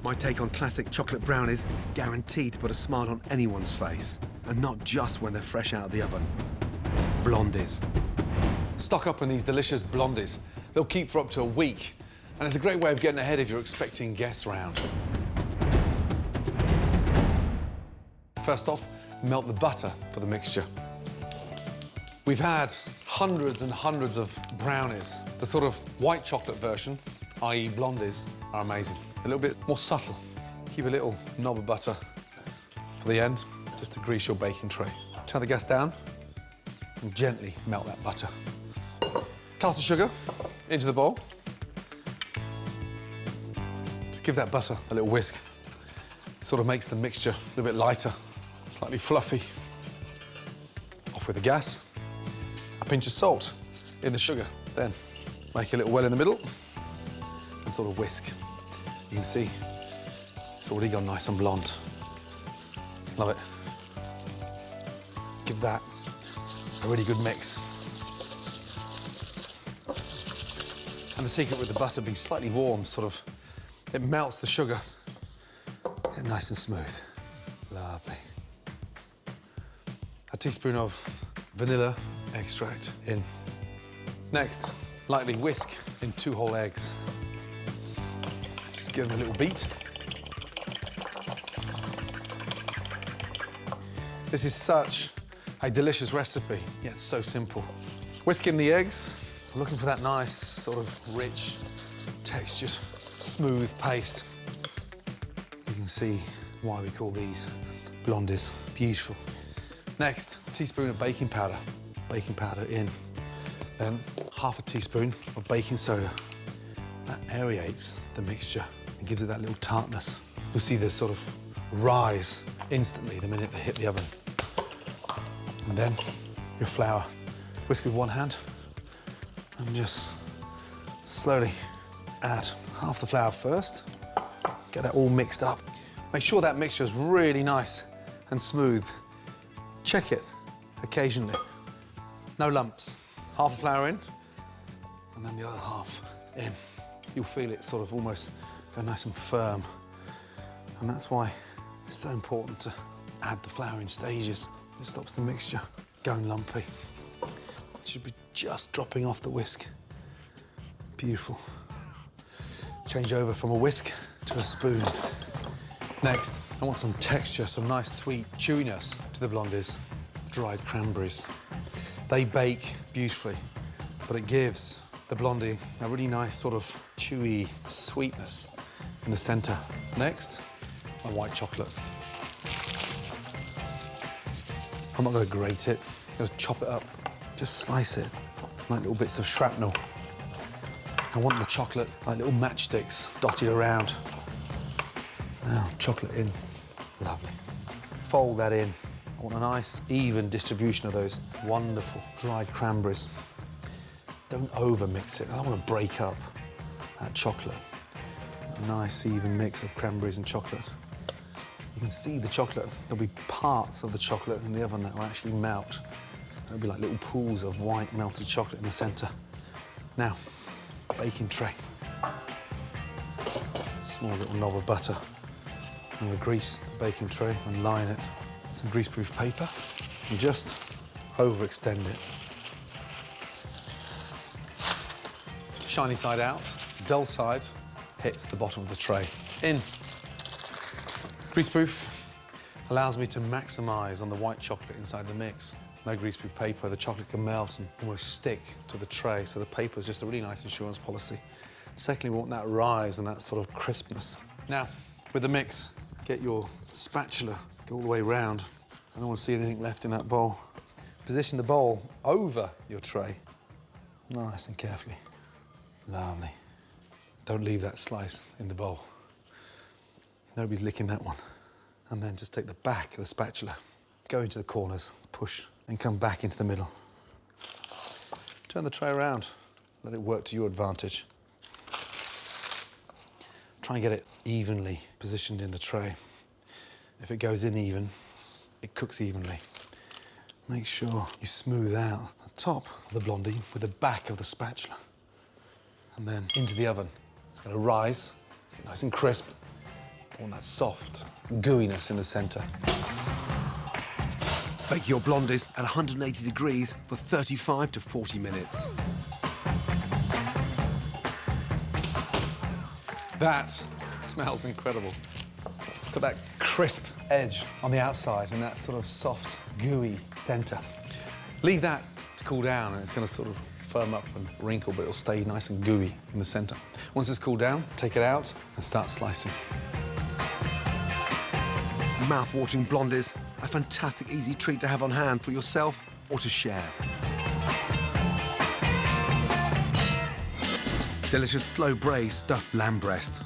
My take on classic chocolate brownies is guaranteed to put a smile on anyone's face, and not just when they're fresh out of the oven. Blondies. Stock up on these delicious blondies. They'll keep for up to a week, and it's a great way of getting ahead if you're expecting guests round. First off, melt the butter for the mixture. We've had hundreds and hundreds of brownies. The sort of white chocolate version, i.e. blondies, are amazing. A little bit more subtle. Keep a little knob of butter for the end, just to grease your baking tray. Turn the gas down and gently melt that butter. Cast the sugar into the bowl. Just give that butter a little whisk. It sort of makes the mixture a little bit lighter, slightly fluffy. Off with the gas. A pinch of salt in the sugar. Then make a little well in the middle and sort of whisk. You can see it's already gone nice and blonde. Love it. Give that a really good mix. And the secret with the butter being slightly warm, sort of, it melts the sugar. Get it nice and smooth. Lovely. A teaspoon of vanilla extract in. Next, lightly whisk in 2 whole eggs. Just give them a little beat. This is such a delicious recipe, yet so simple. Whisk in the eggs, looking for that nice, sort of rich, textured, smooth paste. You can see why we call these blondies. Beautiful. Next, a teaspoon of baking powder. Baking powder in. Then half a teaspoon of baking soda. That aerates the mixture and gives it that little tartness. You'll see this sort of rise instantly the minute they hit the oven. And then your flour. Whisk with one hand and just slowly add half the flour first. Get that all mixed up. Make sure that mixture is really nice and smooth. Check it occasionally. No lumps. Half the flour in, and then the other half in. You'll feel it sort of almost go nice and firm. And that's why it's so important to add the flour in stages. It stops the mixture going lumpy. It should be just dropping off the whisk. Beautiful. Change over from a whisk to a spoon. Next, I want some texture, some nice sweet chewiness to the blondies. Dried cranberries. They bake beautifully, but it gives the blondie a really nice sort of chewy sweetness in the centre. Next, my white chocolate. I'm not going to grate it. I'm going to chop it up. Just slice it like little bits of shrapnel. I want the chocolate like little matchsticks dotted around. Now, chocolate in. Lovely. Fold that in. I want a nice, even distribution of those wonderful dried cranberries. Don't over-mix it. I don't want to break up that chocolate. A nice, even mix of cranberries and chocolate. You can see the chocolate. There'll be parts of the chocolate in the oven that will actually melt. There'll be like little pools of white melted chocolate in the centre. Now, baking tray. Small little knob of butter. I'm going to grease the baking tray and line it. Some greaseproof paper and just overextend it. Shiny side out, dull side hits the bottom of the tray. In. Greaseproof allows me to maximise on the white chocolate inside the mix. No greaseproof paper, the chocolate can melt and almost stick to the tray, so the paper is just a really nice insurance policy. Secondly, we want that rise and that sort of crispness. Now, with the mix, get your spatula, go all the way round. I don't want to see anything left in that bowl. Position the bowl over your tray, nice and carefully. Lovely. Don't leave that slice in the bowl. Nobody's licking that one. And then just take the back of the spatula, go into the corners, push, and come back into the middle. Turn the tray around, let it work to your advantage. Try and get it evenly positioned in the tray. If it goes in even, it cooks evenly. Make sure you smooth out the top of the blondie with the back of the spatula. And then into the oven. It's going to rise, it's nice and crisp. I want that soft gooiness in the centre. Bake your blondies at 180 degrees for 35 to 40 minutes. That smells incredible. Got that crisp edge on the outside and that sort of soft, gooey centre. Leave that to cool down and it's going to sort of firm up and wrinkle, but it'll stay nice and gooey in the centre. Once it's cooled down, take it out and start slicing. Mouth-watering blondies, a fantastic easy treat to have on hand for yourself or to share. Delicious slow braised stuffed lamb breast.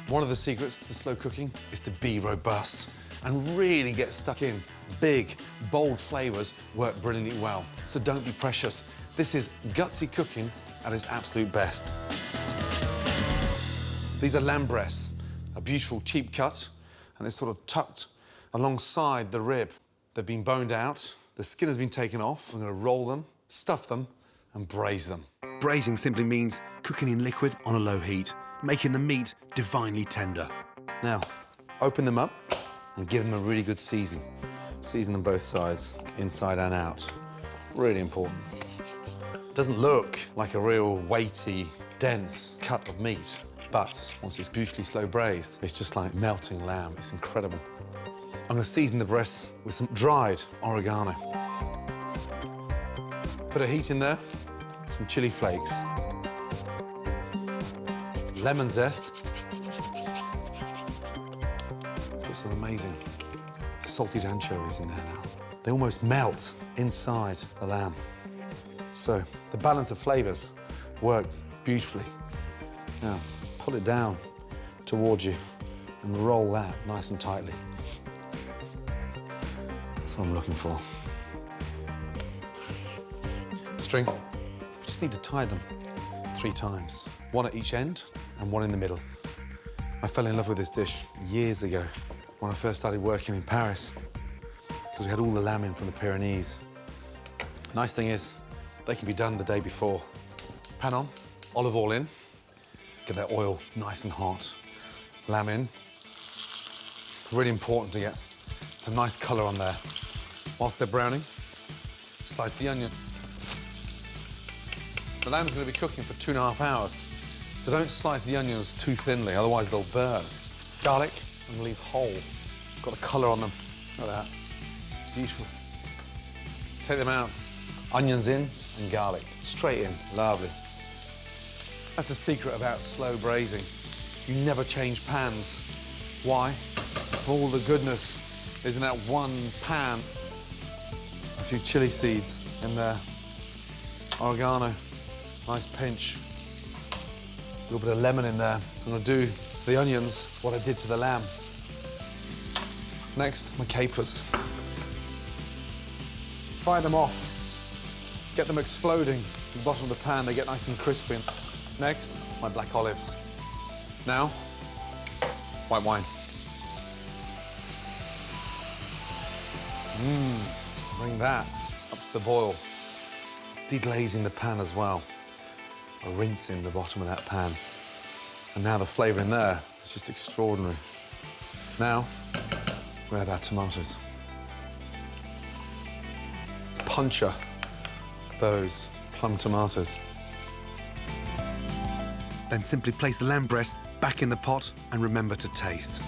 One of the secrets to slow cooking is to be robust and really get stuck in. Big, bold flavours work brilliantly well, so don't be precious. This is gutsy cooking at its absolute best. These are lamb breasts, a beautiful cheap cut, and it's sort of tucked alongside the rib. They've been boned out, the skin has been taken off. I'm going to roll them, stuff them, and braise them. Braising simply means cooking in liquid on a low heat, making the meat divinely tender. Now, open them up and give them a really good season. Season them both sides, inside and out. Really important. Doesn't look like a real weighty, dense cut of meat, but once it's beautifully slow braised, it's just like melting lamb. It's incredible. I'm going to season the breasts with some dried oregano. Put a heat in there, some chili flakes, lemon zest, put some amazing salted anchovies in there now. They almost melt inside the lamb. So the balance of flavours work beautifully. Now, pull it down towards you and roll that nice and tightly. That's what I'm looking for. String. We just need to tie them 3 times. 1 at each end and 1 in the middle. I fell in love with this dish years ago when I first started working in Paris because we had all the lamb in from the Pyrenees. Nice thing is, they can be done the day before. Pan on, olive oil in, get that oil nice and hot. Lamb in. Really important to get some nice colour on there. Whilst they're browning, slice the onion. The lamb's going to be cooking for 2.5 hours, so don't slice the onions too thinly, otherwise they'll burn. Garlic, I'm going to leave whole. Got a colour on them. Look at that. Beautiful. Take them out. Onions in and garlic. Straight in. Lovely. That's the secret about slow braising. You never change pans. Why? All the goodness is in that one pan. A few chili seeds in there. Oregano. Nice pinch. A little bit of lemon in there. I'm going to do the onions what I did to the lamb. Next, my capers. Fry them off. Get them exploding at the bottom of the pan. They get nice and crispy. Next, my black olives. Now, white wine. Bring that up to the boil. Deglazing the pan as well. Rinsing the bottom of that pan. And now the flavour in there is just extraordinary. Now, we add our tomatoes. Let's puncture those plum tomatoes. Then simply place the lamb breast back in the pot and remember to taste.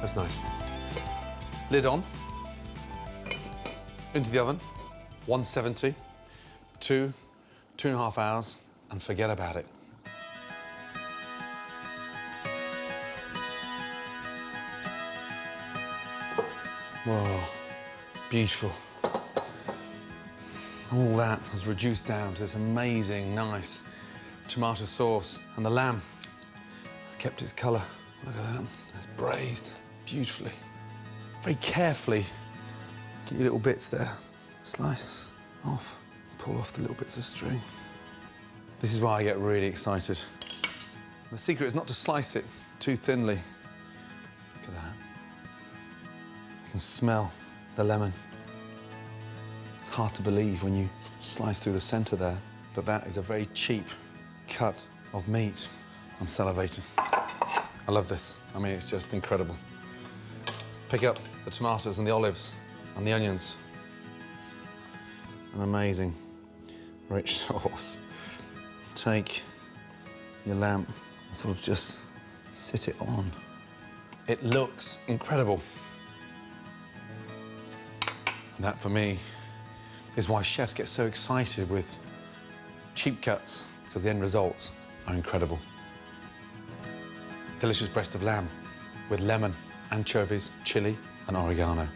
That's nice. Lid on. Into the oven. 170. 2.5 hours, and forget about it. Whoa, beautiful. All that has reduced down to this amazing, nice tomato sauce. And the lamb has kept its colour. Look at that, it's braised beautifully. Very carefully, get your little bits there. Slice off, pull off the little bits of string. This is why I get really excited. The secret is not to slice it too thinly. Look at that. You can smell the lemon. It's hard to believe when you slice through the centre there. that that is a very cheap cut of meat. I'm salivating. I love this. I mean, it's just incredible. Pick up the tomatoes and the olives and the onions. An amazing, rich sauce. Take your lamb and sort of just sit it on. It looks incredible. And that, for me, is why chefs get so excited with cheap cuts, because the end results are incredible. Delicious breast of lamb with lemon, anchovies, chili, and oregano.